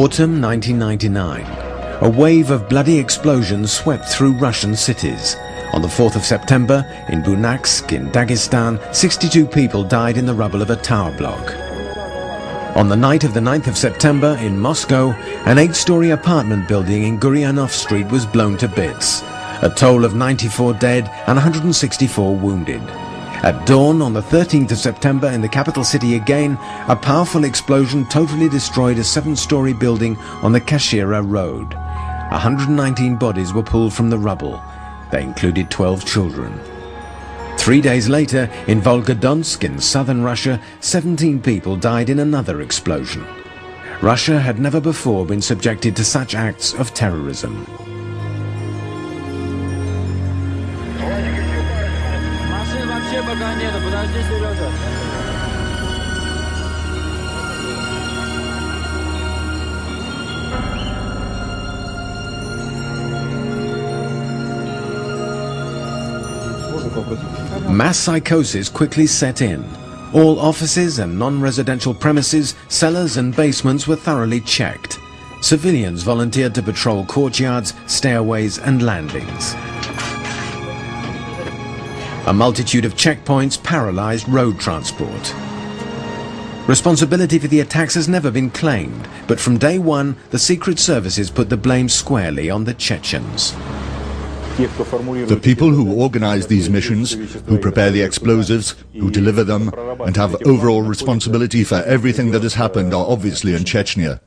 Autumn 1999. A wave of bloody explosions swept through Russian cities. On the 4th of September, in Bunaksk, in Dagestan, 62 people died in the rubble of a tower block. On the night of the 9th of September, in Moscow, an 8-story apartment building in Guryanov Street was blown to bits. A toll of 94 dead and 164 wounded. At dawn on the 13th of September in the capital city again, a powerful explosion totally destroyed a 7-story building on the Kashira Road. 119 bodies were pulled from the rubble. They included 12 children. 3 days later, in Volgodonsk in southern Russia, 17 people died in another explosion. Russia had never before been subjected to such acts of terrorism. Mass psychosis quickly set in. All offices and non-residential premises, cellars and basements were thoroughly checked. Civilians volunteered to patrol courtyards, stairways and landings. A multitude of checkpoints paralyzed road transport. Responsibility for the attacks has never been claimed, but from day one, the secret services put the blame squarely on the Chechens. The people who organize these missions, who prepare the explosives, who deliver them, and have overall responsibility for everything that has happened are obviously in Chechnya.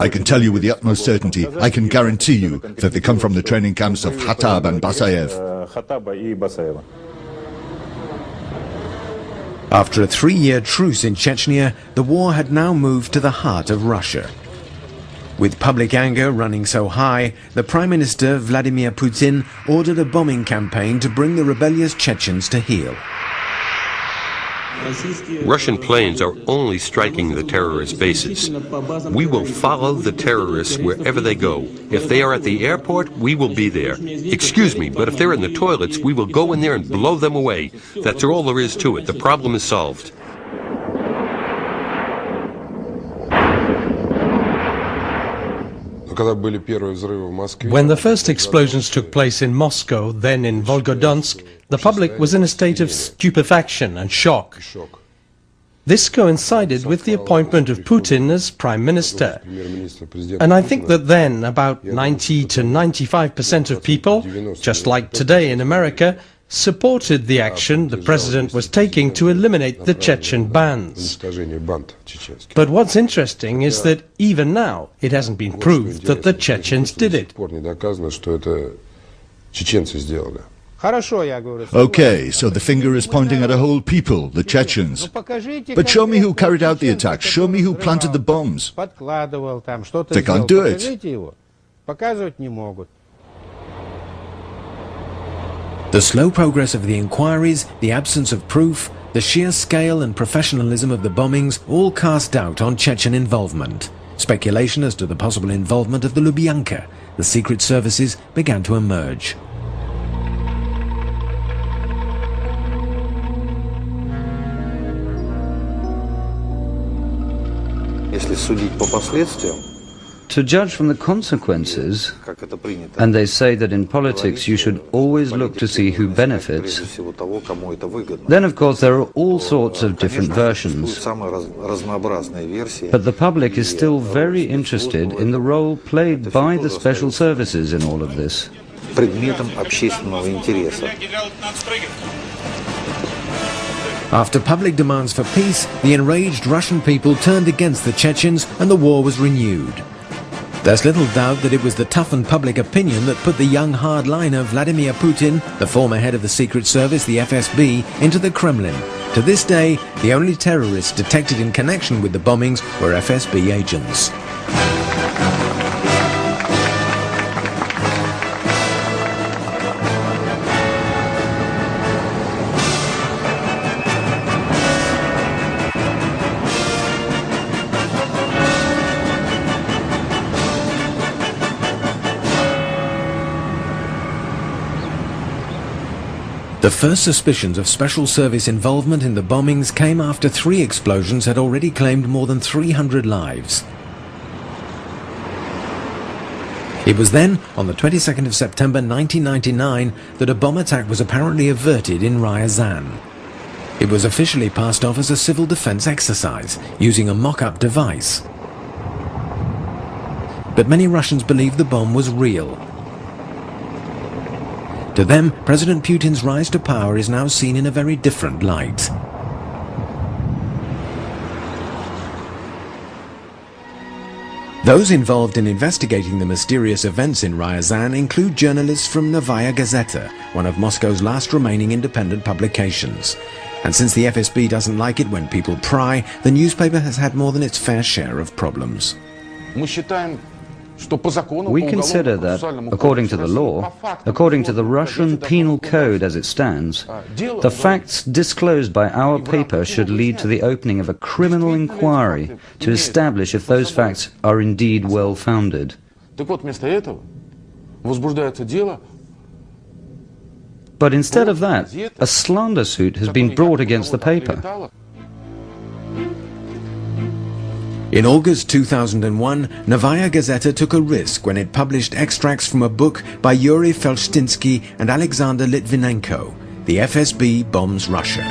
I can tell you with the utmost certainty, I can guarantee you that they come from the training camps of Khatab and Basayev. After a 3-year truce in Chechnya, the war had now moved to the heart of Russia. With public anger running so high, the Prime Minister Vladimir Putin ordered a bombing campaign to bring the rebellious Chechens to heel. Russian planes are only striking the terrorist bases. We will follow the terrorists wherever they go. If they are at the airport, we will be there. Excuse me, but if they're in the toilets, we will go in there and blow them away. That's all there is to it. The problem is solved. When the first explosions took place in Moscow, then in Volgodonsk, the public was in a state of stupefaction and shock. This coincided with the appointment of Putin as Prime Minister. And I think that then about 90 to 95% of people, just like today in America, supported the action the President was taking to eliminate the Chechen bands. But what's interesting is that even now it hasn't been proved that the Chechens did it. Okay, so the finger is pointing at a whole people, the Chechens. But show me who carried out the attacks, show me who planted the bombs. They can't do it. The slow progress of the inquiries, the absence of proof, the sheer scale and professionalism of the bombings all cast doubt on Chechen involvement. Speculation as to the possible involvement of the Lubyanka. The secret services began to emerge. To judge from the consequences, and they say that in politics you should always look to see who benefits, then of course there are all sorts of different versions. But the public is still very interested in the role played by the special services in all of this. After public demands for peace, the enraged Russian people turned against the Chechens and the war was renewed. There's little doubt that it was the toughened public opinion that put the young hardliner Vladimir Putin, the former head of the Secret Service, the FSB, into the Kremlin. To this day, the only terrorists detected in connection with the bombings were FSB agents. The first suspicions of special service involvement in the bombings came after 3 explosions had already claimed more than 300 lives. It was then, on the 22nd of September 1999, that a bomb attack was apparently averted in Ryazan. It was officially passed off as a civil defense exercise, using a mock-up device. But many Russians believed the bomb was real. To them, President Putin's rise to power is now seen in a very different light. Those involved in investigating the mysterious events in Ryazan include journalists from Novaya Gazeta, one of Moscow's last remaining independent publications. And since the FSB doesn't like it when people pry, the newspaper has had more than its fair share of problems. We consider that, according to the law, according to the Russian Penal Code as it stands, the facts disclosed by our paper should lead to the opening of a criminal inquiry to establish if those facts are indeed well-founded. But instead of that, a slander suit has been brought against the paper. In August 2001, Novaya Gazeta took a risk when it published extracts from a book by Yuri Felshtinsky and Alexander Litvinenko, The FSB Bombs Russia.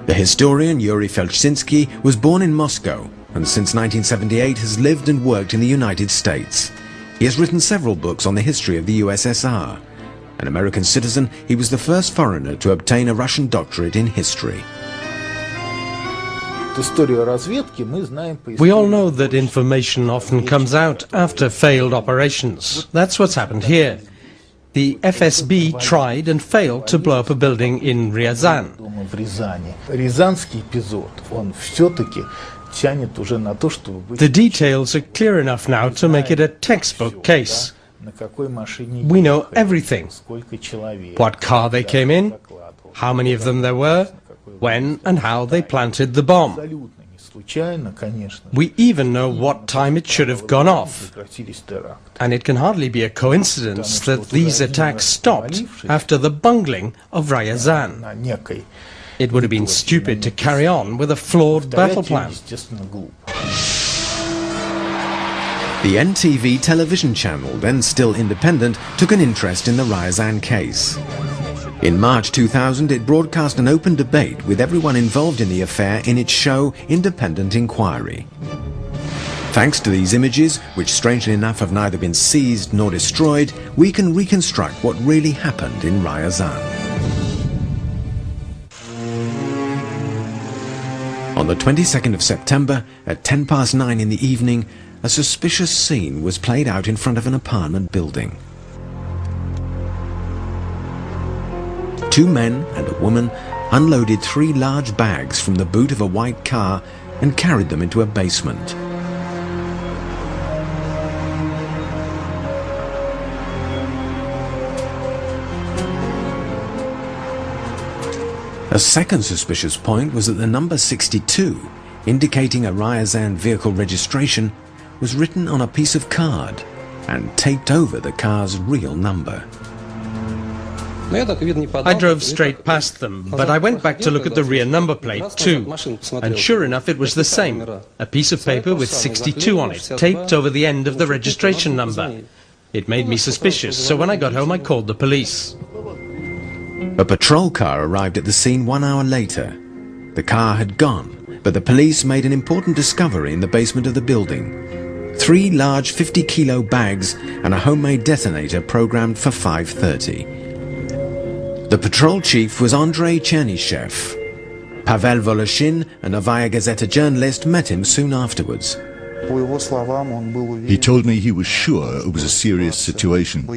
The historian Yuri Felshtinsky was born in Moscow and since 1978 has lived and worked in the United States. He has written several books on the history of the USSR. An American citizen, he was the first foreigner to obtain a Russian doctorate in history. We all know that information often comes out after failed operations. That's what's happened here. The FSB tried and failed to blow up a building in Ryazan. The details are clear enough now to make it a textbook case. We know everything. What car they came in, how many of them there were, when and how they planted the bomb. We even know what time it should have gone off. And it can hardly be a coincidence that these attacks stopped after the bungling of Ryazan. It would have been stupid to carry on with a flawed battle plan. The NTV television channel, then still independent, took an interest in the Ryazan case. In March 2000, it broadcast an open debate with everyone involved in the affair in its show Independent Inquiry. Thanks to these images, which strangely enough have neither been seized nor destroyed, we can reconstruct what really happened in Ryazan. On the 22nd of September, at 9:10 in the evening, a suspicious scene was played out in front of an apartment building. Two men and a woman unloaded 3 large bags from the boot of a white car and carried them into a basement. A second suspicious point was that the number 62, indicating a Ryazan vehicle registration, was written on a piece of card and taped over the car's real number. I drove straight past them, but I went back to look at the rear number plate too, and sure enough it was the same, a piece of paper with 62 on it, taped over the end of the registration number. It made me suspicious, so when I got home I called the police. A patrol car arrived at the scene 1 hour later. The car had gone, but the police made an important discovery in the basement of the building. 3 large 50-kilo bags and a homemade detonator programmed for 5:30. The patrol chief was Andrei Chernyshev. Pavel Voloshin, a Novaya Gazeta journalist, met him soon afterwards. He told me he was sure it was a serious situation.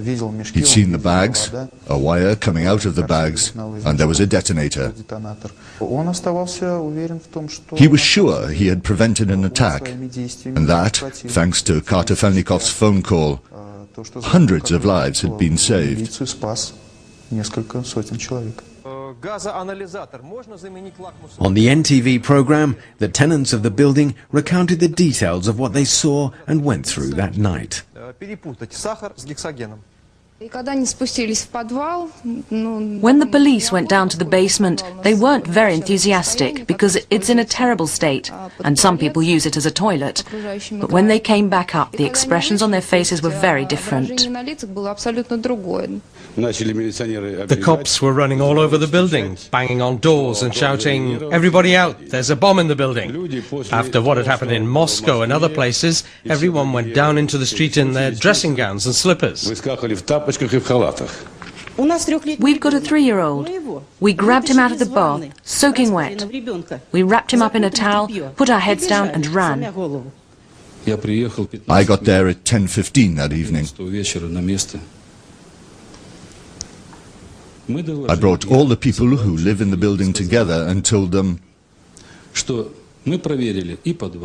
He'd seen the bags, a wire coming out of the bags, and there was a detonator. He was sure he had prevented an attack, and that, thanks to Kartofelnikov's phone call, hundreds of lives had been saved. On the NTV program, the tenants of the building recounted the details of what they saw and went through that night. When the police went down to the basement, they weren't very enthusiastic because it's in a terrible state, and some people use it as a toilet. But when they came back up, the expressions on their faces were very different. The cops were running all over the building, banging on doors and shouting, "Everybody out, there's a bomb in the building." After what had happened in Moscow and other places, everyone went down into the street in their dressing gowns and slippers. We've got a 3-year-old. We grabbed him out of the bath, soaking wet. We wrapped him up in a towel, put our heads down and ran. I got there at 10:15 that evening. I brought all the people who live in the building together and told them,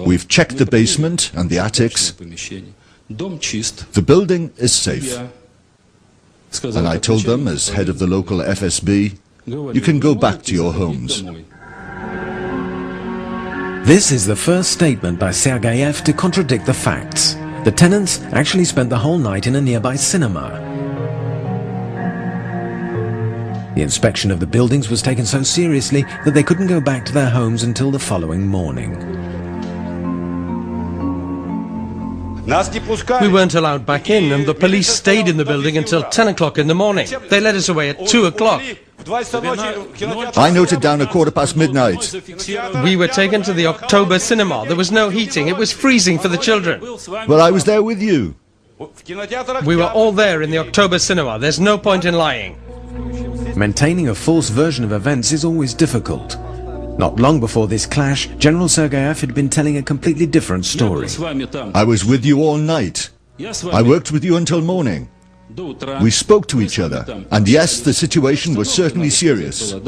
"We've checked the basement and the attics. The building is safe." And I told them, as head of the local FSB, "You can go back to your homes." This is the first statement by Sergeyev to contradict the facts. The tenants actually spent the whole night in a nearby cinema. The inspection of the buildings was taken so seriously that they couldn't go back to their homes until the following morning. We weren't allowed back in, and the police stayed in the building until 10 o'clock in the morning. They let us away at 2 o'clock. I noted down midnight. We were taken to the October cinema. There was no heating. It was freezing for the children. Well, I was there with you. We were all there in the October cinema. There's no point in lying. Maintaining a false version of events is always difficult. Not long before this clash, General Sergeyev had been telling a completely different story. I was with you all night. I worked with you until morning. We spoke to each other, and yes, the situation was certainly serious. On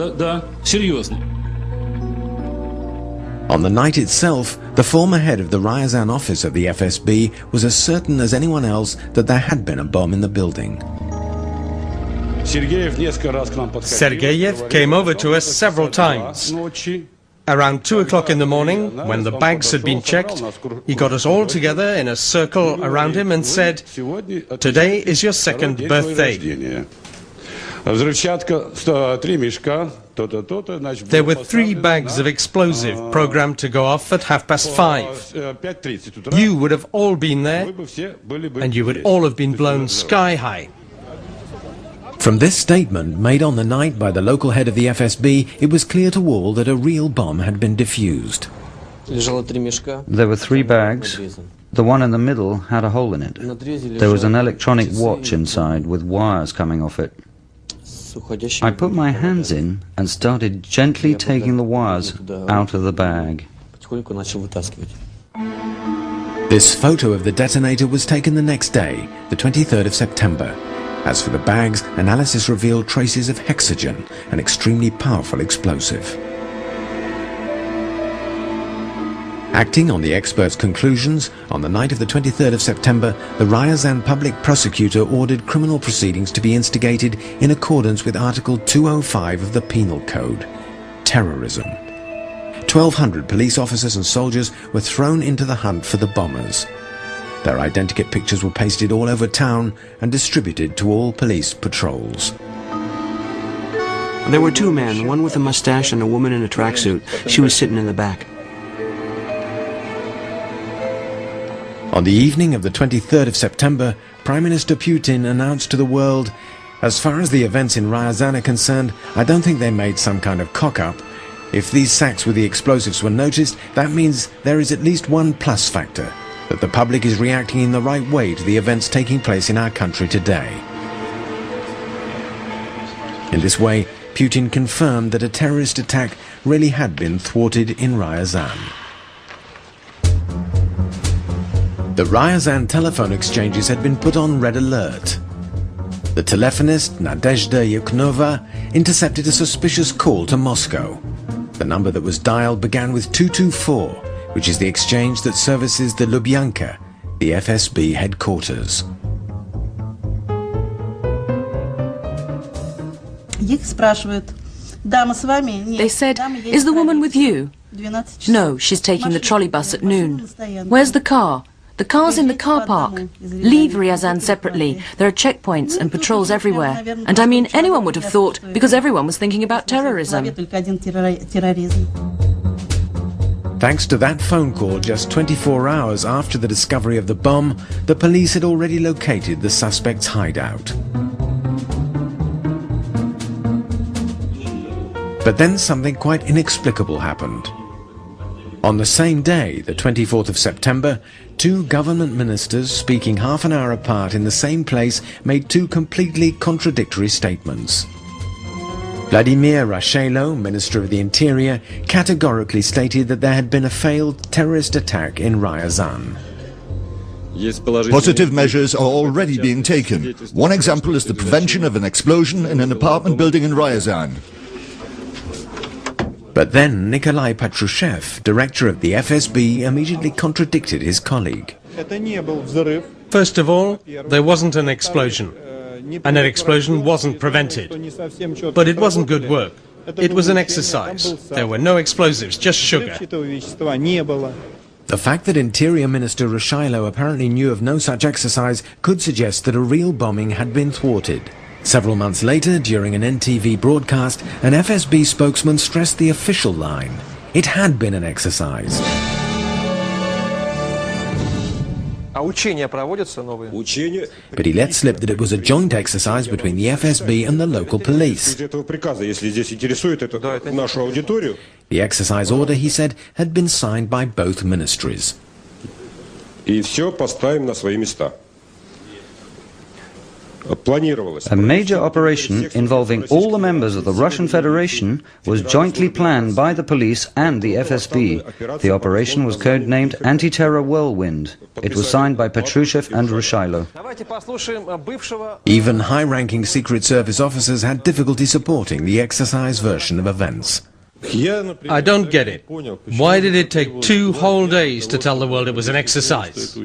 the night itself, the former head of the Ryazan office of the FSB was as certain as anyone else that there had been a bomb in the building. Sergeyev came over to us several times. Around 2 o'clock in the morning, when the bags had been checked, he got us all together in a circle around him and said, "Today is your second birthday." There were 3 bags of explosive programmed to go off at 5:30. You would have all been there, and you would all have been blown sky high. From this statement made on the night by the local head of the FSB, it was clear to all that a real bomb had been defused. There were 3 bags. The one in the middle had a hole in it. There was an electronic watch inside with wires coming off it. I put my hands in and started gently taking the wires out of the bag. This photo of the detonator was taken the next day, the 23rd of September. As for the bags, analysis revealed traces of hexogen, an extremely powerful explosive. Acting on the experts' conclusions, on the night of the 23rd of September, the Ryazan public prosecutor ordered criminal proceedings to be instigated in accordance with Article 205 of the Penal Code, terrorism. 1,200 police officers and soldiers were thrown into the hunt for the bombers. Their identikit pictures were pasted all over town and distributed to all police patrols. There were 2 men, one with a mustache and a woman in a tracksuit. She was sitting in the back. On the evening of the 23rd of September, Prime Minister Putin announced to the world, "As far as the events in Ryazan are concerned, I don't think they made some kind of cock-up. If these sacks with the explosives were noticed, that means there is at least one plus factor, that the public is reacting in the right way to the events taking place in our country today." In this way, Putin confirmed that a terrorist attack really had been thwarted in Ryazan. The Ryazan telephone exchanges had been put on red alert. The telephonist, Nadezhda Yuknova, intercepted a suspicious call to Moscow. The number that was dialed began with 224, which is the exchange that services the Lubyanka, the FSB headquarters. They said, "Is the woman with you?" "No, she's taking the trolley bus at noon." "Where's the car?" The cars in the car park. Leave Ryazan separately. There are checkpoints and patrols everywhere. And I mean, anyone would have thought, because everyone was thinking about terrorism. Thanks to that phone call just 24 hours after the discovery of the bomb, the police had already located the suspect's hideout. But then something quite inexplicable happened. On the same day, the 24th of September, two government ministers speaking half an hour apart in the same place made two completely contradictory statements. Vladimir Rashailo, Minister of the Interior, categorically stated that there had been a failed terrorist attack in Ryazan. Positive measures are already being taken. One example is the prevention of an explosion in an apartment building in Ryazan. But then Nikolai Patrushev, director of the FSB, immediately contradicted his colleague. First of all, there wasn't an explosion. And an explosion wasn't prevented. But it wasn't good work. It was an exercise. There were no explosives, just sugar. The fact that Interior Minister Rashailo apparently knew of no such exercise could suggest that a real bombing had been thwarted. Several months later, during an NTV broadcast, an FSB spokesman stressed the official line. It had been an exercise. But he let slip that it was a joint exercise between the FSB and the local police. The exercise order, he said, had been signed by both ministries. A major operation involving all the members of the Russian Federation was jointly planned by the police and the FSB. The operation was codenamed Anti-Terror Whirlwind. It was signed by Patrushev and Rashailo. Even high-ranking Secret Service officers had difficulty supporting the exercise version of events. I don't get it. Why did it take 2 whole days to tell the world it was an exercise?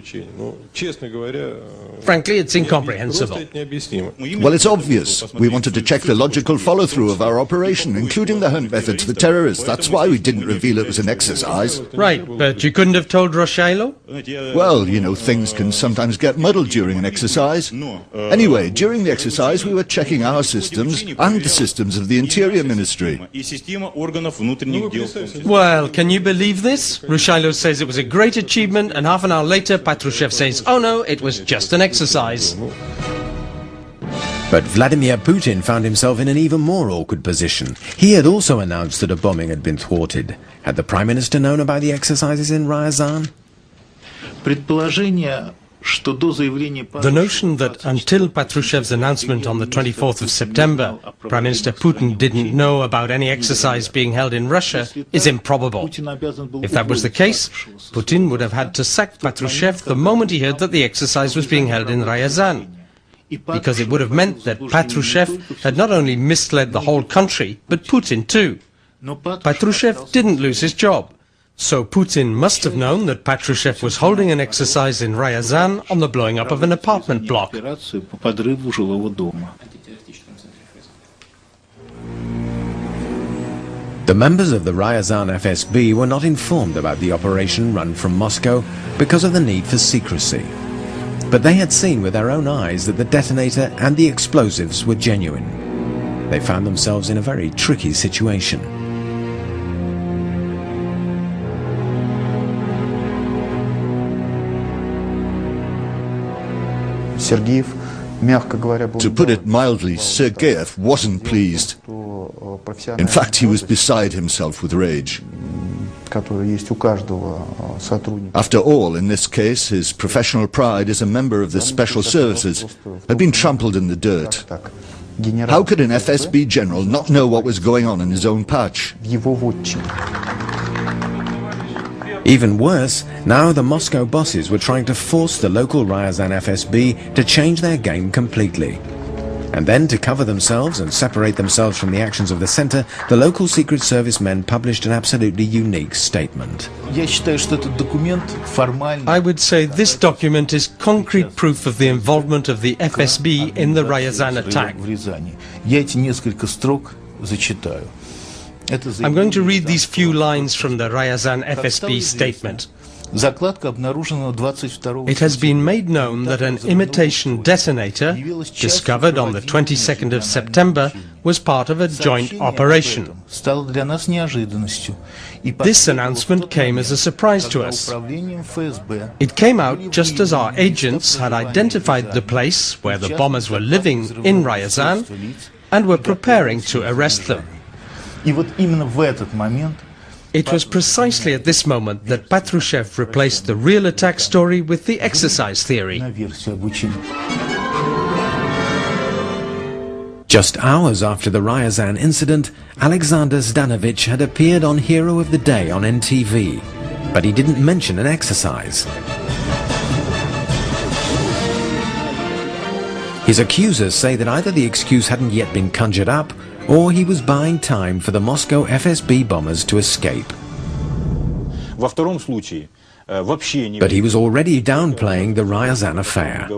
Frankly, it's incomprehensible. Well, it's obvious. We wanted to check the logical follow-through of our operation, including the hunt methods for terrorists. That's why we didn't reveal it was an exercise. Right, but you couldn't have told Rashailo? Well, you know, things can sometimes get muddled during an exercise. Anyway, during the exercise, we were checking our systems and the systems of the Interior Ministry. Well, can you believe this? Rashailo says it was a great achievement, and half an hour later Patrushev says, oh no, it was just an exercise. But Vladimir Putin found himself in an even more awkward position. He had also announced that a bombing had been thwarted. Had the Prime Minister known about the exercises in Ryazan? The notion that until Patrushev's announcement on the 24th of September, Prime Minister Putin didn't know about any exercise being held in Russia is improbable. If that was the case, Putin would have had to sack Patrushev the moment he heard that the exercise was being held in Ryazan, because it would have meant that Patrushev had not only misled the whole country, but Putin too. Patrushev didn't lose his job. So Putin must have known that Patrushev was holding an exercise in Ryazan on the blowing up of an apartment block. The members of the Ryazan FSB were not informed about the operation run from Moscow because of the need for secrecy. But they had seen with their own eyes that the detonator and the explosives were genuine. They found themselves in a very tricky situation. To put it mildly, Sergeyev wasn't pleased. In fact, he was beside himself with rage. After all, in this case, his professional pride as a member of the special services had been trampled in the dirt. How could an FSB general not know what was going on in his own patch? Even worse, now the Moscow bosses were trying to force the local Ryazan FSB to change their game completely. And then, to cover themselves and separate themselves from the actions of the center, the local Secret Service men published an absolutely unique statement. I would say this document is concrete proof of the involvement of the FSB in the Ryazan attack. I'm going to read these few lines from the Ryazan FSB statement. It has been made known that an imitation detonator, discovered on the 22nd of September, was part of a joint operation. This announcement came as a surprise to us. It came out just as our agents had identified the place where the bombers were living in Ryazan and were preparing to arrest them. It was precisely at this moment that Patrushev replaced the real attack story with the exercise theory. Just hours after the Ryazan incident, Alexander Zdanovich had appeared on Hero of the Day on NTV, but he didn't mention an exercise. His accusers say that either the excuse hadn't yet been conjured up, or he was buying time for the Moscow FSB bombers to escape. But he was already downplaying the Ryazan affair.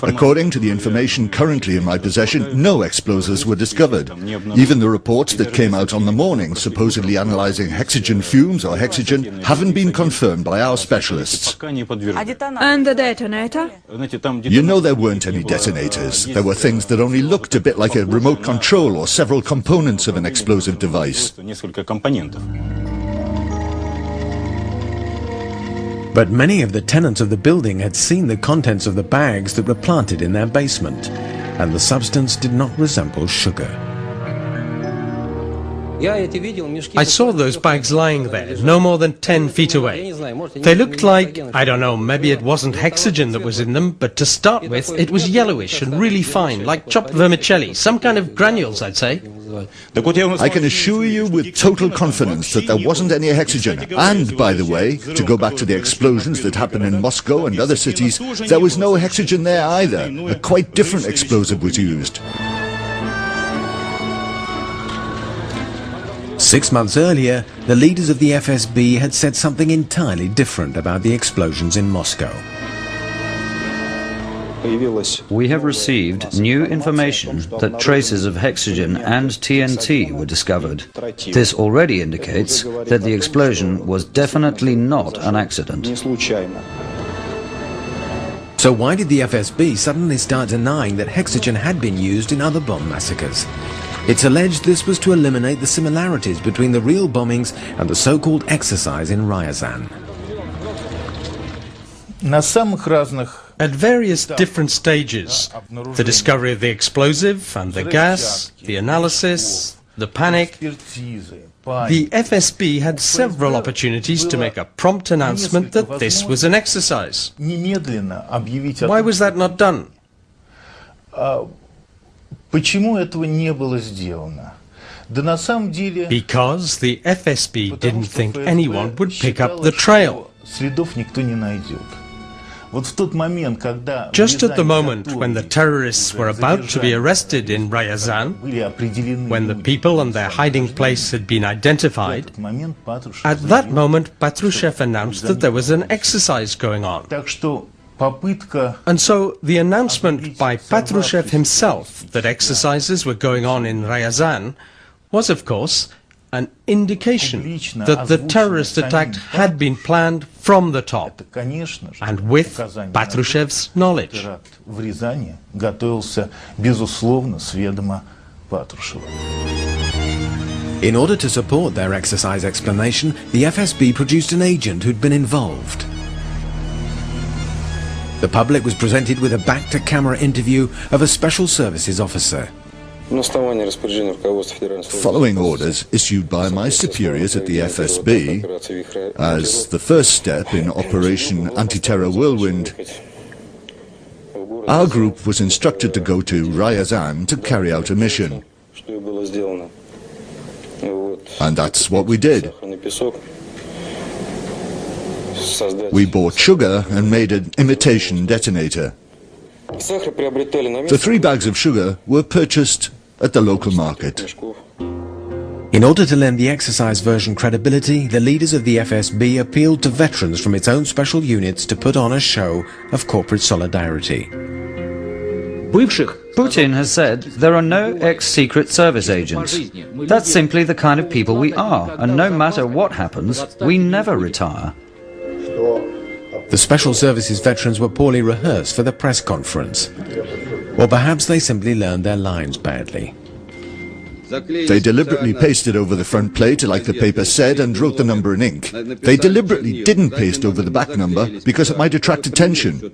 According to the information currently in my possession, no explosives were discovered. Even the reports that came out on the morning, supposedly analyzing hexogen fumes or hexogen, haven't been confirmed by our specialists. And the detonator? You know, there weren't any detonators. There were things that only looked a bit like a remote control or several components of an explosive device. But many of the tenants of the building had seen the contents of the bags that were planted in their basement, and the substance did not resemble sugar. I saw those bags lying there, no more than 10 feet away. They looked like, I don't know, maybe it wasn't hexogen that was in them, but to start with, it was yellowish and really fine, like chopped vermicelli, some kind of granules, I'd say. I can assure you with total confidence that there wasn't any hexogen. And, by the way, to go back to the explosions that happened in Moscow and other cities, there was no hexogen there either. A quite different explosive was used. 6 months earlier, the leaders of the FSB had said something entirely different about the explosions in Moscow. We have received new information that traces of hexogen and TNT were discovered. This already indicates that the explosion was definitely not an accident. So why did the FSB suddenly start denying that hexogen had been used in other bomb massacres? It's alleged this was to eliminate the similarities between the real bombings and the so-called exercise in Ryazan. At various different stages, the discovery of the explosive and the gas, the analysis, the panic, the FSB had several opportunities to make a prompt announcement that this was an exercise. Why was that not done? Because the FSB didn't think anyone would pick up the trail. Just at the moment when the terrorists were about to be arrested in Ryazan, when the people and their hiding place had been identified, at that moment Patrushev announced that there was an exercise going on. And so the announcement by Patrushev himself that exercises were going on in Ryazan was, of course, an indication that the terrorist attack had been planned from the top, and with Patrushev's knowledge. In order to support their exercise explanation, the FSB produced an agent who'd been involved. The public was presented with a back-to-camera interview of a special services officer. Following orders issued by my superiors at the FSB, as the first step in Operation Anti-Terror Whirlwind, our group was instructed to go to Ryazan to carry out a mission. And that's what we did. We bought sugar and made an imitation detonator. The 3 bags of sugar were purchased at the local market. In order to lend the exercise version credibility, the leaders of the FSB appealed to veterans from its own special units to put on a show of corporate solidarity. Putin has said there are no ex-secret service agents. That's simply the kind of people we are, and no matter what happens, we never retire. The Special Services veterans were poorly rehearsed for the press conference. Or perhaps they simply learned their lines badly. They deliberately pasted over the front plate like the paper said and wrote the number in ink. They deliberately didn't paste over the back number because it might attract attention.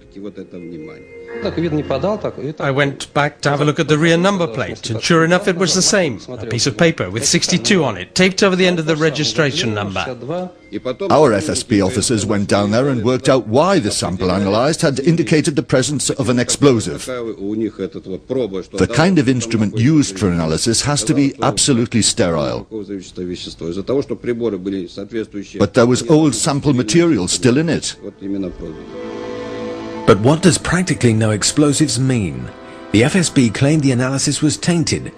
I went back to have a look at the rear number plate, and sure enough it was the same. A piece of paper with 62 on it, taped over the end of the registration number. Our FSB officers went down there and worked out why the sample analysed had indicated the presence of an explosive. The kind of instrument used for analysis has to be absolutely sterile. But there was old sample material still in it. But what does practically no explosives mean? The FSB claimed the analysis was tainted,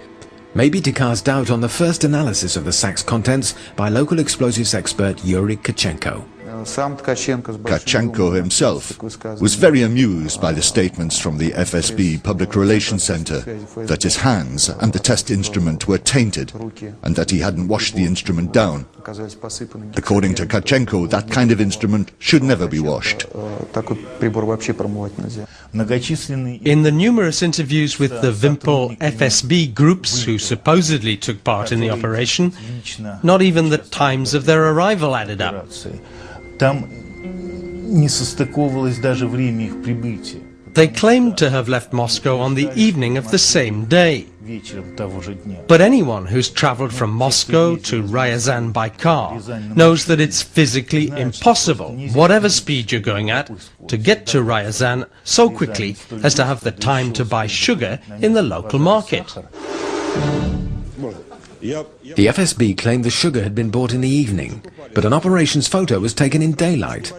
maybe to cast doubt on the first analysis of the sack's contents by local explosives expert Yuri Felshtinsky. Kachenko himself was very amused by the statements from the FSB Public Relations Center that his hands and the test instrument were tainted and that he hadn't washed the instrument down. According to Kachenko, that kind of instrument should never be washed. In the numerous interviews with the Wimpel FSB groups who supposedly took part in the operation, not even the times of their arrival added up. They claimed to have left Moscow on the evening of the same day. But anyone who's travelled from Moscow to Ryazan by car knows that it's physically impossible, whatever speed you're going at, to get to Ryazan so quickly as to have the time to buy sugar in the local market. The FSB claimed the sugar had been bought in the evening, but an operations photo was taken in daylight.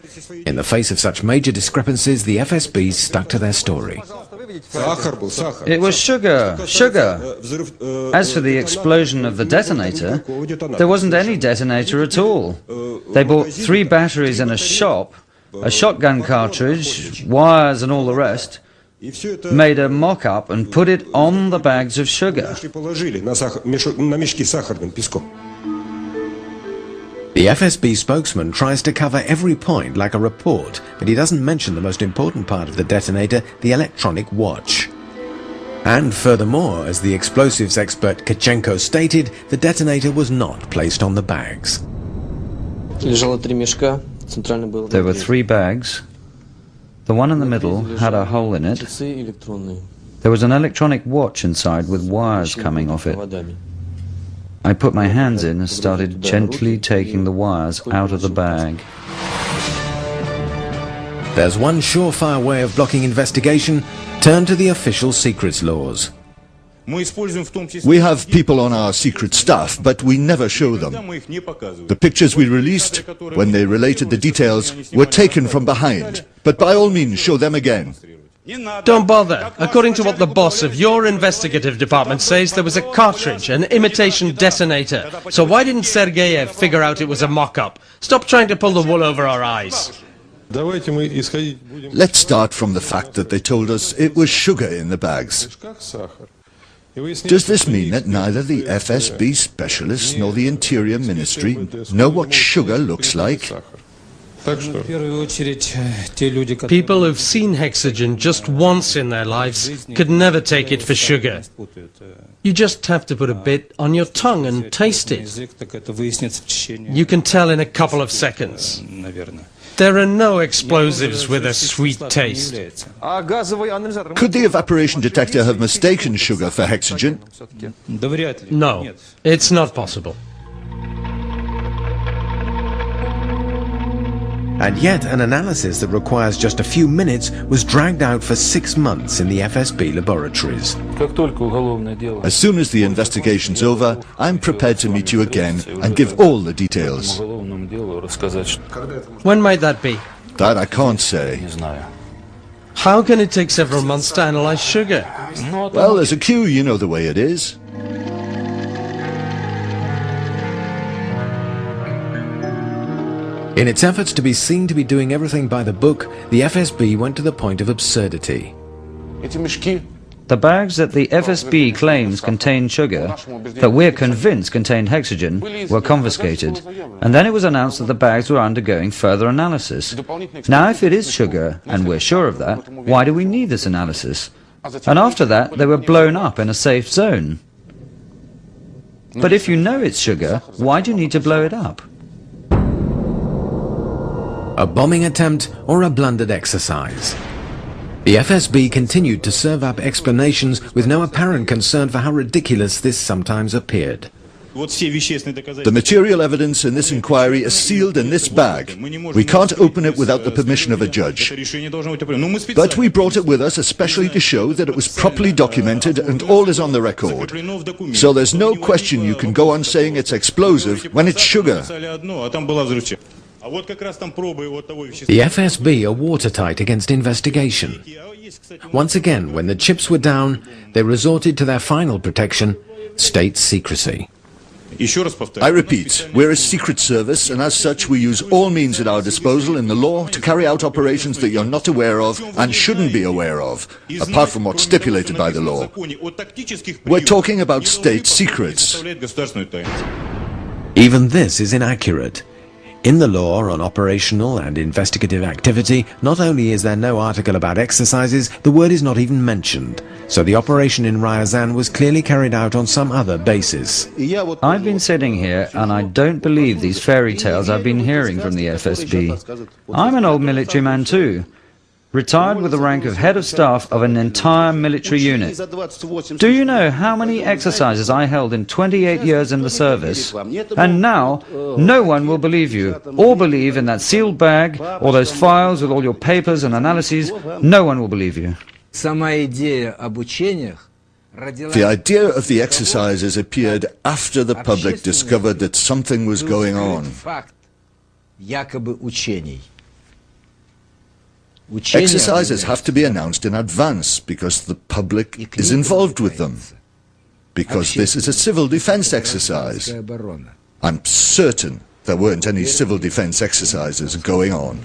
In the face of such major discrepancies, the FSB stuck to their story. It was sugar, sugar. As for the explosion of the detonator, there wasn't any detonator at all. They bought 3 batteries in a shop, a shotgun cartridge, wires and all the rest, made a mock-up and put it on the bags of sugar. The FSB spokesman tries to cover every point like a report, but he doesn't mention the most important part of the detonator, the electronic watch. And furthermore, as the explosives expert Kachenko stated, the detonator was not placed on the bags. There were 3 bags. The one in the middle had a hole in it. There was an electronic watch inside with wires coming off it. I put my hands in and started gently taking the wires out of the bag. There's one surefire way of blocking investigation: turn to the official secrets laws. We have people on our secret staff, but we never show them. The pictures we released, when they related the details, were taken from behind. But by all means, show them again. Don't bother. According to what the boss of your investigative department says, there was a cartridge, an imitation detonator. So why didn't Sergeyev figure out it was a mock-up? Stop trying to pull the wool over our eyes. Let's start from the fact that they told us it was sugar in the bags. Does this mean that neither the FSB specialists nor the Interior Ministry know what sugar looks like? People who've seen hexogen just once in their lives could never take it for sugar. You just have to put a bit on your tongue and taste it. You can tell in a couple of seconds. There are no explosives with a sweet taste. Could the evaporation detector have mistaken sugar for hexogen? No, it's not possible. And yet an analysis that requires just a few minutes was dragged out for 6 months in the FSB laboratories. As soon as the investigation's over, I'm prepared to meet you again and give all the details. When might that be? That I can't say. How can it take several months to analyze sugar? Well, there's a queue, you know the way it is. In its efforts to be seen to be doing everything by the book, the FSB went to the point of absurdity. The bags that the FSB claims contained sugar, that we're convinced contained hexogen, were confiscated, and then it was announced that the bags were undergoing further analysis. Now, if it is sugar, and we're sure of that, why do we need this analysis? And after that, they were blown up in a safe zone. But if you know it's sugar, why do you need to blow it up? A bombing attempt or a blundered exercise? The FSB continued to serve up explanations with no apparent concern for how ridiculous this sometimes appeared. The material evidence in this inquiry is sealed in this bag. We can't open it without the permission of a judge. But we brought it with us especially to show that it was properly documented and all is on the record. So there's no question you can go on saying it's explosive when it's sugar. The FSB are watertight against investigation. Once again, when the chips were down, they resorted to their final protection, state secrecy. I repeat, we're a secret service, and as such we use all means at our disposal in the law to carry out operations that you're not aware of and shouldn't be aware of, apart from what's stipulated by the law. We're talking about state secrets. Even this is inaccurate. In the law on operational and investigative activity, not only is there no article about exercises, the word is not even mentioned. So the operation in Ryazan was clearly carried out on some other basis. I've been sitting here and I don't believe these fairy tales I've been hearing from the FSB. I'm an old military man too, retired with the rank of head of staff of an entire military unit. Do you know how many exercises I held in 28 years in the service? And now, no one will believe you, or believe in that sealed bag, or those files with all your papers and analyses. No one will believe you. The idea of the exercises appeared after the public discovered that something was going on. Exercises have to be announced in advance because the public is involved with them. Because this is a civil defense exercise. I'm certain there weren't any civil defense exercises going on.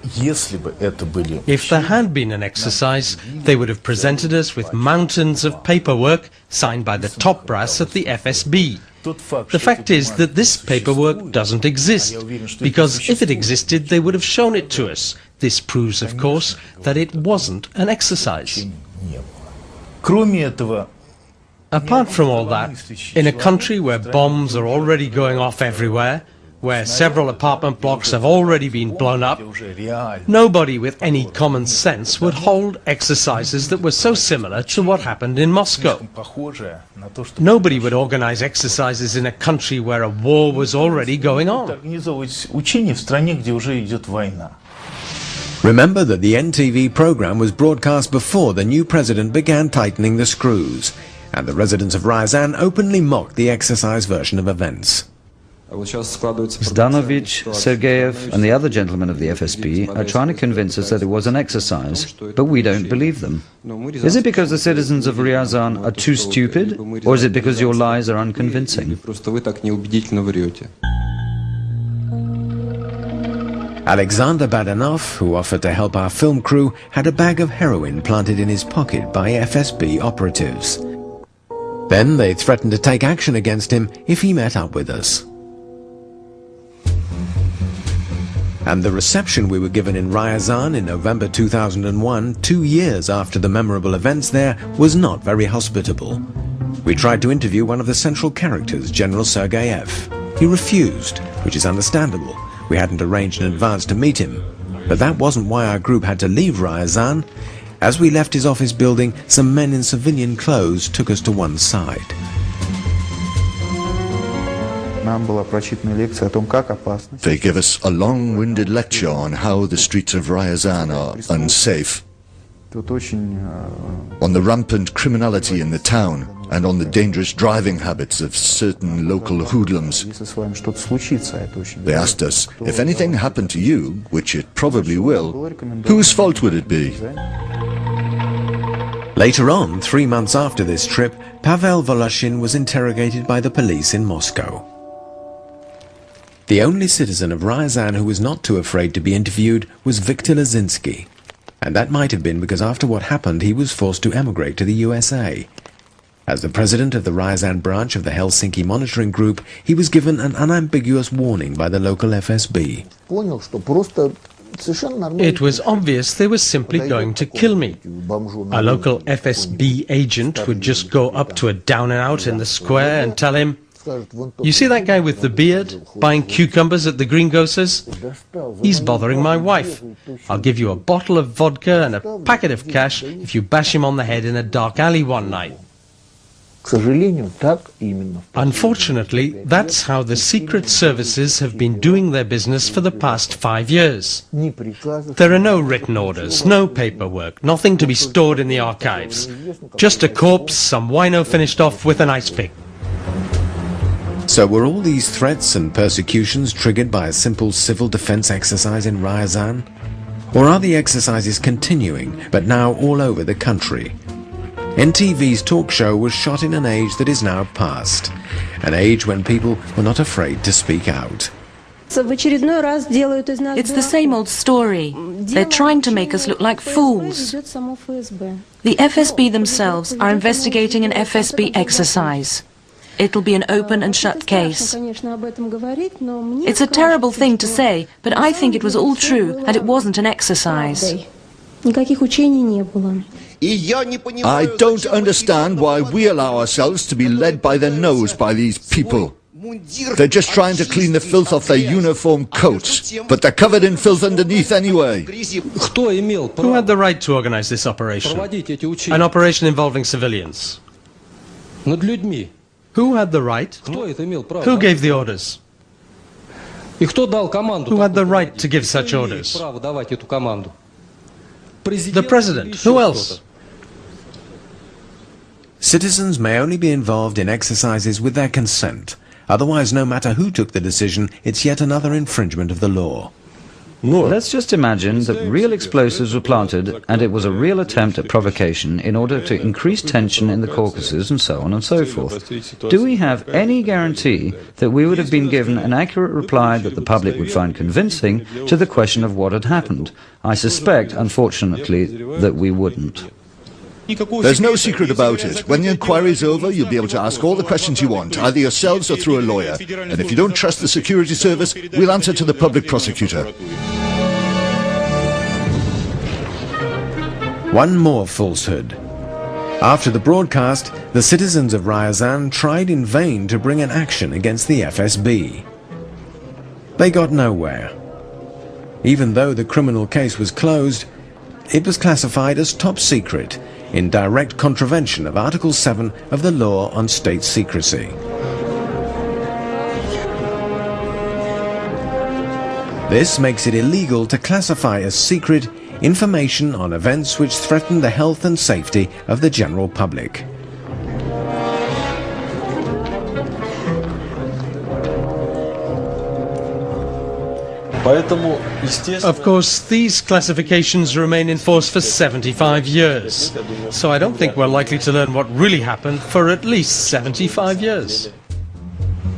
If there had been an exercise, they would have presented us with mountains of paperwork signed by the top brass at the FSB. The fact is that this paperwork doesn't exist, because if it existed, they would have shown it to us. This proves, of course, that it wasn't an exercise. Apart from all that, in a country where bombs are already going off everywhere, where several apartment blocks have already been blown up, nobody with any common sense would hold exercises that were so similar to what happened in Moscow. Nobody would organize exercises in a country where a war was already going on. Remember that the NTV program was broadcast before the new president began tightening the screws, and the residents of Ryazan openly mocked the exercise version of events. Zdanovich, Sergeyev and the other gentlemen of the FSB are trying to convince us that it was an exercise, but we don't believe them. Is it because the citizens of Ryazan are too stupid, or is it because your lies are unconvincing? Alexander Badanov, who offered to help our film crew, had a bag of heroin planted in his pocket by FSB operatives. Then they threatened to take action against him if he met up with us. And the reception we were given in Ryazan in November 2001, 2 years after the memorable events there, was not very hospitable. We tried to interview one of the central characters, General Sergeyev. He refused, which is understandable. We hadn't arranged in advance to meet him. But that wasn't why our group had to leave Ryazan. As we left his office building, some men in civilian clothes took us to one side. They give us a long-winded lecture on how the streets of Ryazan are unsafe, on the rampant criminality in the town, and on the dangerous driving habits of certain local hoodlums. They asked us, if anything happened to you, which it probably will, whose fault would it be? Later on, 3 months after this trip, Pavel Voloshin was interrogated by the police in Moscow. The only citizen of Ryazan who was not too afraid to be interviewed was Viktor Suvorov. And that might have been because after what happened he was forced to emigrate to the USA. As the president of the Ryazan branch of the Helsinki monitoring group, he was given an unambiguous warning by the local FSB. It was obvious they were simply going to kill me. A local FSB agent would just go up to a down-and-out in the square and tell him, "You see that guy with the beard, buying cucumbers at the greengrocers? He's bothering my wife. I'll give you a bottle of vodka and a packet of cash if you bash him on the head in a dark alley one night." Unfortunately, that's how the secret services have been doing their business for the past 5 years. There are no written orders, no paperwork, nothing to be stored in the archives. Just a corpse some wino finished off with an ice pick. So were all these threats and persecutions triggered by a simple civil defense exercise in Ryazan? Or are the exercises continuing, but now all over the country? NTV's talk show was shot in an age that is now past, an age when people were not afraid to speak out. It's the same old story. They're trying to make us look like fools. The FSB themselves are investigating an FSB exercise. It'll be an open and shut case. It's a terrible thing to say, but I think it was all true and it wasn't an exercise. I don't understand why we allow ourselves to be led by the nose by these people. They're just trying to clean the filth off their uniform coats, but they're covered in filth underneath anyway. Who had the right to organize this operation? An operation involving civilians. Who had the right? Who gave the orders? Who had the right to give such orders? The president. Who else? Citizens may only be involved in exercises with their consent. Otherwise, no matter who took the decision, it's yet another infringement of the law. Let's just imagine that real explosives were planted and it was a real attempt at provocation in order to increase tension in the Caucasus and so on and so forth. Do we have any guarantee that we would have been given an accurate reply that the public would find convincing to the question of what had happened? I suspect, unfortunately, that we wouldn't. There's no secret about it. When the inquiry's over, you'll be able to ask all the questions you want, either yourselves or through a lawyer. And if you don't trust the security service, we'll answer to the public prosecutor. One more falsehood. After the broadcast, the citizens of Ryazan tried in vain to bring an action against the FSB. They got nowhere. Even though the criminal case was closed, it was classified as top secret, in direct contravention of Article 7 of the Law on State Secrecy. This makes it illegal to classify as secret information on events which threaten the health and safety of the general public. Of course, these classifications remain in force for 75 years. So I don't think we're likely to learn what really happened for at least 75 years.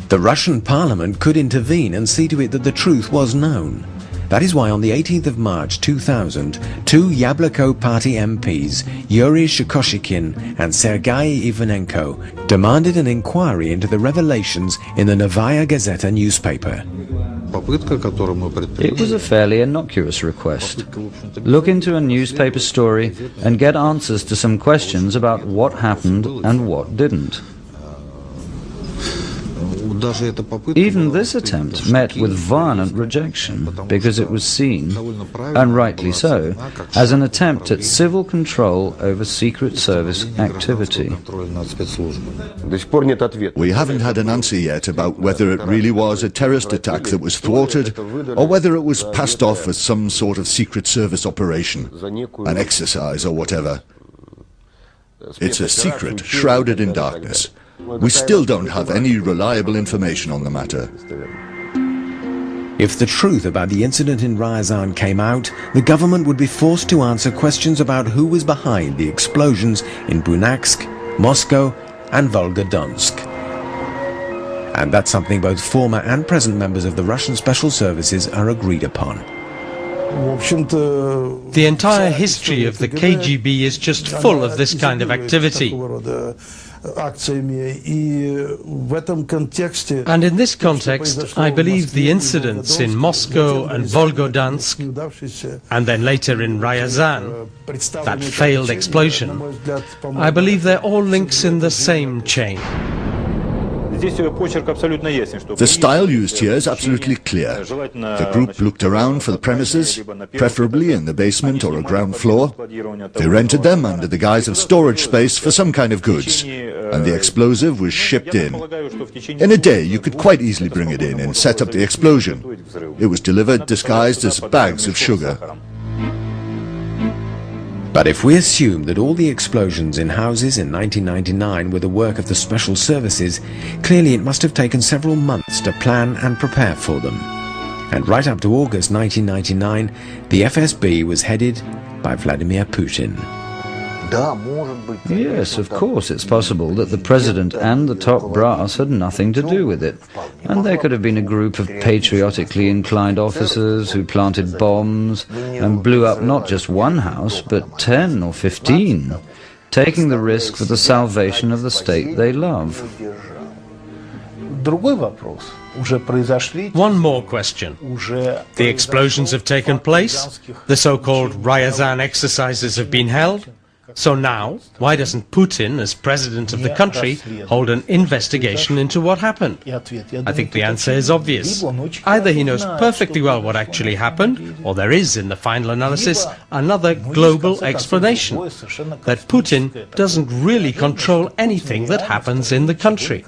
The Russian parliament could intervene and see to it that the truth was known. That is why on the 18th of March 2000, two Yabloko party MPs, Yuri Felshtinsky and Sergei Litvinenko, demanded an inquiry into the revelations in the Novaya Gazeta newspaper. It was a fairly innocuous request. Look into a newspaper story and get answers to some questions about what happened and what didn't. Even this attempt met with violent rejection because it was seen, and rightly so, as an attempt at civil control over Secret Service activity. We haven't had an answer yet about whether it really was a terrorist attack that was thwarted or whether it was passed off as some sort of Secret Service operation, an exercise or whatever. It's a secret shrouded in darkness. We still don't have any reliable information on the matter. If the truth about the incident in Ryazan came out, the government would be forced to answer questions about who was behind the explosions in Bunak, Moscow and Volgodonsk. And that's something both former and present members of the Russian special services are agreed upon. The entire history of the KGB is just full of this kind of activity. And in this context, I believe the incidents in Moscow and Volgodonsk, and then later in Ryazan, that failed explosion, I believe they're all links in the same chain. The style used here is absolutely clear. The group looked around for the premises, preferably in the basement or a ground floor. They rented them under the guise of storage space for some kind of goods, and the explosive was shipped in. In a day, you could quite easily bring it in and set up the explosion. It was delivered disguised as bags of sugar. But if we assume that all the explosions in houses in 1999 were the work of the special services, clearly it must have taken several months to plan and prepare for them. And right up to August 1999, the FSB was headed by Vladimir Putin. Yes, of course, it's possible that the president and the top brass had nothing to do with it. And there could have been a group of patriotically inclined officers who planted bombs and blew up not just one house, but 10 or 15, taking the risk for the salvation of the state they love. One more question. The explosions have taken place, the so-called Ryazan exercises have been held. So now, why doesn't Putin, as president of the country, hold an investigation into what happened? I think the answer is obvious. Either he knows perfectly well what actually happened, or there is, in the final analysis, another global explanation, that Putin doesn't really control anything that happens in the country.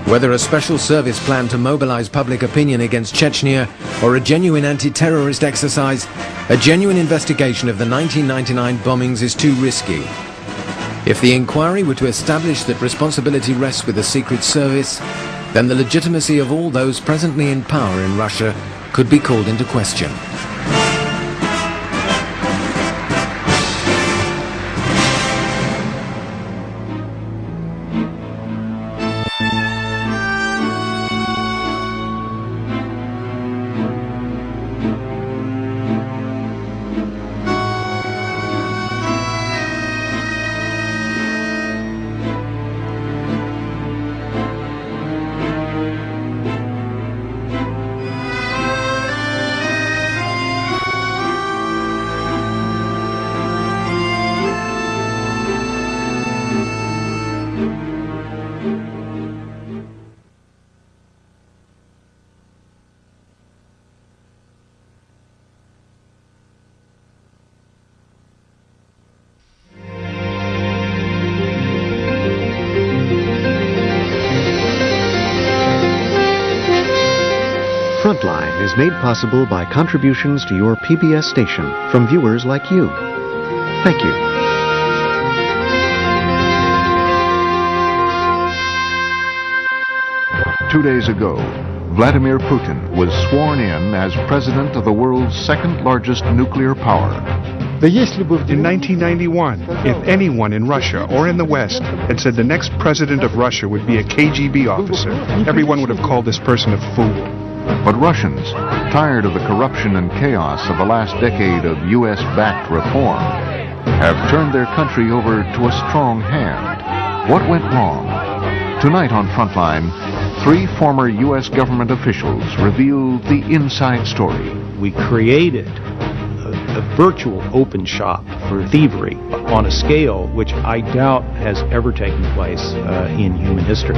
Whether a special service plan to mobilize public opinion against Chechnya or a genuine anti-terrorist exercise, a genuine investigation of the 1999 bombings is too risky. If the inquiry were to establish that responsibility rests with the Secret Service, then the legitimacy of all those presently in power in Russia could be called into question. Frontline is made possible by contributions to your PBS station from viewers like you. Thank you. Two days ago, Vladimir Putin was sworn in as president of the world's second-largest nuclear power. In 1991, if anyone in Russia or in the West had said the next president of Russia would be a KGB officer, everyone would have called this person a fool. But Russians, tired of the corruption and chaos of the last decade of U.S.-backed reform, have turned their country over to a strong hand. What went wrong? Tonight on Frontline, 3 former U.S. government officials reveal the inside story. We created a virtual open shop for thievery on a scale which I doubt has ever taken place in human history.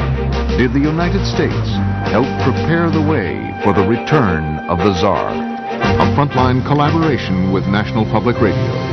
Did the United States help prepare the way for the return of the Tsar? A Frontline collaboration with National Public Radio.